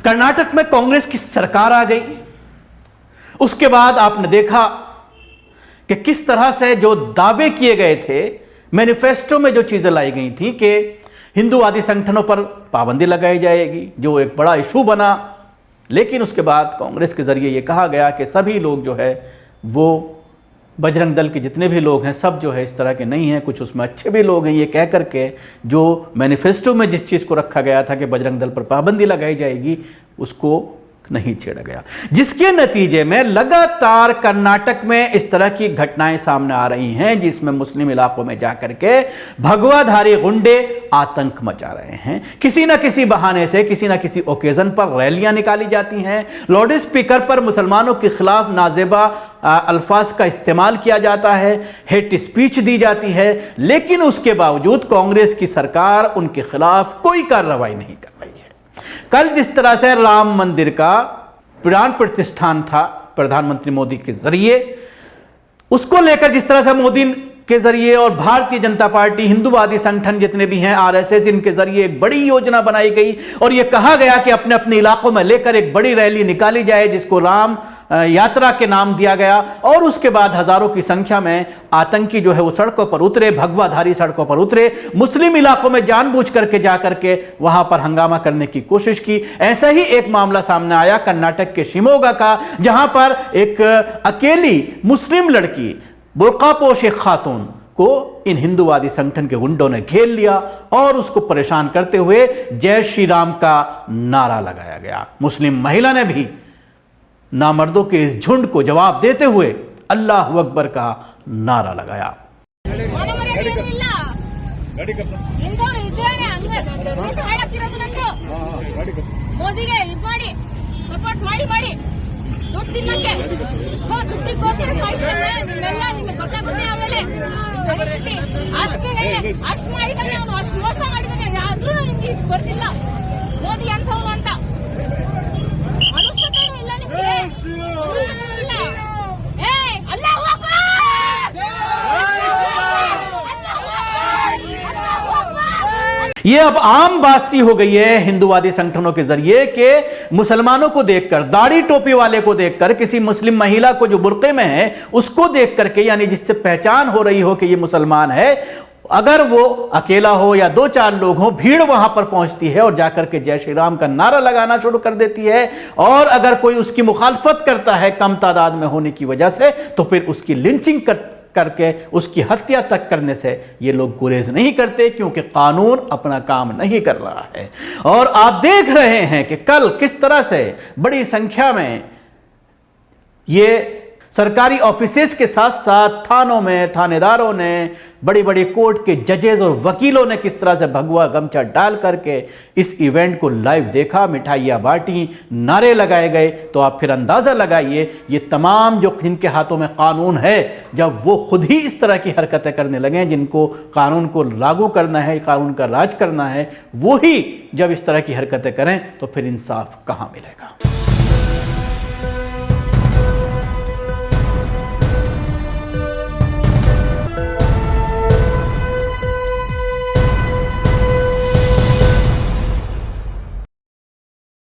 कर्नाटक में कांग्रेस की सरकार आ गई। उसके बाद आपने देखा कि किस तरह से जो दावे किए गए थे, मैनिफेस्टो में जो चीजें लाई गई थी कि हिंदूवादी संगठनों पर पाबंदी लगाई जाएगी, जो एक बड़ा इशू बना। लेकिन उसके बाद कांग्रेस के जरिए यह कहा गया कि सभी लोग जो है वो बजरंग दल के जितने भी लोग हैं सब जो है इस तरह के नहीं हैं, कुछ उसमें अच्छे भी लोग हैं। ये कह करके जो मैनिफेस्टो में जिस चीज़ को रखा गया था कि बजरंग दल पर पाबंदी लगाई जाएगी, उसको नहीं छेड़ा गया, जिसके नतीजे में लगातार कर्नाटक में इस तरह की घटनाएं सामने आ रही हैं, जिसमें मुस्लिम इलाकों में जाकर के भगवाधारी गुंडे आतंक मचा रहे हैं। किसी ना किसी बहाने से, किसी ना किसी ओकेजन पर रैलियां निकाली जाती हैं, लाउड स्पीकर पर मुसलमानों के खिलाफ नाजेबा अल्फाज का इस्तेमाल किया जाता है, हेट स्पीच दी जाती है, लेकिन उसके बावजूद कांग्रेस की सरकार उनके खिलाफ कोई कार्रवाई नहीं कर रही है। कल जिस तरह से राम मंदिर का प्राण प्रतिष्ठान था प्रधानमंत्री मोदी के जरिए, उसको लेकर जिस तरह से मोदी के जरिए और भारतीय जनता पार्टी, हिंदूवादी संगठन जितने भी हैं, आरएसएस, इनके जरिए एक बड़ी योजना बनाई गई और यह कहा गया कि अपने अपने इलाकों में लेकर एक बड़ी रैली निकाली जाए, जिसको राम यात्रा के नाम दिया गया। और उसके बाद हजारों की संख्या में आतंकी जो है वो सड़कों पर उतरे, भगवाधारी सड़कों पर उतरे, मुस्लिम इलाकों में जानबूझ करके जाकर के वहां पर हंगामा करने की कोशिश की। ऐसा ही एक मामला सामने आया कर्नाटक के शिमोगा का, जहां पर एक अकेली मुस्लिम लड़की बुर्कापोश एक खातून को इन हिंदूवादी संगठन के गुंडों ने घेर लिया और उसको परेशान करते हुए जय श्री राम का नारा लगाया गया। मुस्लिम महिला ने भी नामर्दों के इस झुंड को जवाब देते हुए अल्लाह अकबर का नारा लगाया। ದುಡ್ಡು ತಿನ್ನಕ್ಕೆ ದುಡ್ಡಿಗೋಸ್ಕರ ಸಾಯ್ತಾನೆ, ನಿಮ್ಮೆಲ್ಲ ನಿಮಗೆ ಗೊತ್ತಾಗುತ್ತೆ. ಆಮೇಲೆ ಪರಿಸ್ಥಿತಿ ಅಷ್ಟೇ, ಅಷ್ಟು ಮಾಡಿದಾನೆ ಅವನು, ಅಷ್ಟು ಮೋಸ ಮಾಡಿದಾನೆ, ಆದ್ರೂ ನಿಮ್ಗೆ ಗೊತ್ತಿಲ್ಲ ಮೋದಿ ಅಂತವನು ಅಂತ ಅನುಷ್ಠಾನ ಇಲ್ಲ ನಿಮ್ಗೆ. ಇಲ್ಲ ಏ ಅಲ್ಲಾಹು ಅಕ್ಬರ್, ये अब आम बात सी हो गई है हिंदूवादी संगठनों के जरिए कि मुसलमानों को देखकर, दाढ़ी टोपी वाले को देखकर, किसी मुस्लिम महिला को जो बुर्के में है उसको देख करके, यानी जिससे पहचान हो रही हो कि ये मुसलमान है, अगर वो अकेला हो या दो चार लोग हो, भीड़ वहां पर पहुंचती है और जाकर के जय श्री राम का नारा लगाना शुरू कर देती है। और अगर कोई उसकी मुखालफत करता है कम तादाद में होने की वजह से, तो फिर उसकी लिंचिंग करके उसकी हत्या तक करने से ये लोग गुरेज नहीं करते, क्योंकि कानून अपना काम नहीं कर रहा है। और आप देख रहे हैं कि कल किस तरह से बड़ी संख्या में ये सरकारी ऑफिसेज के साथ साथ थानों में थानेदारों ने, बड़ी बड़ी कोर्ट के जजेस और वकीलों ने किस तरह से भगवा गमछा डाल करके इस इवेंट को लाइव देखा, मिठाइयाँ बांटी, नारे लगाए गए। तो आप फिर अंदाज़ा लगाइए, ये तमाम जो जिनके हाथों में कानून है, जब वो खुद ही इस तरह की हरकतें करने लगे, जिनको कानून को लागू करना है, कानून का राज करना है, वो ही जब इस तरह की हरकतें करें तो फिर इंसाफ कहाँ मिलेगा।